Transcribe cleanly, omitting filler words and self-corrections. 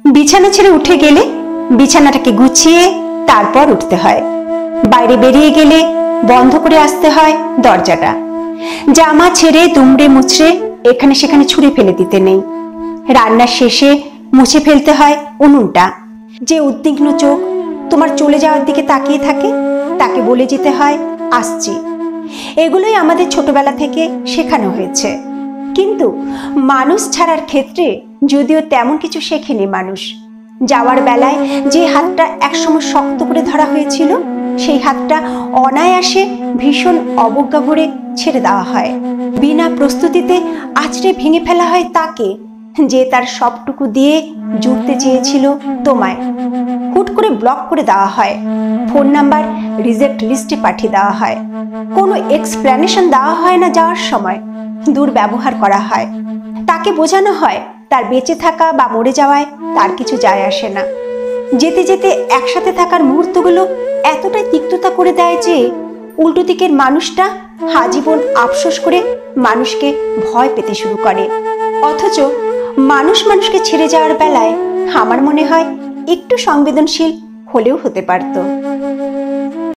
বিছানা ছেড়ে উঠে গেলে বিছানাটাকে গুছিয়ে তারপর উঠতে হয়। বাইরে বেরিয়ে গেলে বন্ধ করে আসতে হয় দরজাটা। জামা ছেড়ে দুমড়ে মুচড়ে এখানে সেখানে ছুঁড়ে ফেলে দিতে নেই। রান্নার শেষে মুছে ফেলতে হয় উনুনটা। যে উদ্বিগ্ন চোখ তোমার চলে যাওয়ার দিকে তাকিয়ে থাকে তাকে বলে যেতে হয় আসছি। এগুলোই আমাদের ছোটবেলা থেকে শেখানো হয়েছে। কিন্তু মানুষ ছাড়ার ক্ষেত্রে যদিও তেমন কিছু শেখেনি মানুষ। যাওয়ার বেলায় যে হাতটা একসময় শক্ত করে ধরা হয়েছিল সেই হাতটা অনায়াসে ভীষণ অবজ্ঞা ভরে ছেড়ে দেওয়া হয়। বিনা প্রস্তুতিতে আছড়ে ভেঙে ফেলা হয় তাকে যে তার সবটুকু দিয়ে জুড়তে চেয়েছিল তোমায়। হুট করে ব্লক করে দেওয়া হয়, ফোন নাম্বার রিজেক্ট লিস্টে পাঠিয়ে দেওয়া হয়, কোনো এক্সপ্লেনেশন দেওয়া হয় না। যাওয়ার সময় দুর্ব্যবহার করা হয়, তাকে বোঝানো হয় তার বেঁচে থাকা বা মরে যাওয়ায় তার কিছু যায় আসে না। যেতে যেতে একসাথে থাকার মুহূর্তগুলো এতটাই তিক্ততা করে দেয় যে উল্টো দিকের মানুষটা আজীবন আফসোস করে মানুষকে ভয় পেতে শুরু করে। অথচ মানুষ মানুষকে ছেড়ে যাওয়ার বেলায় আমার মনে হয় একটু সংবেদনশীল হলেও হতে পারত।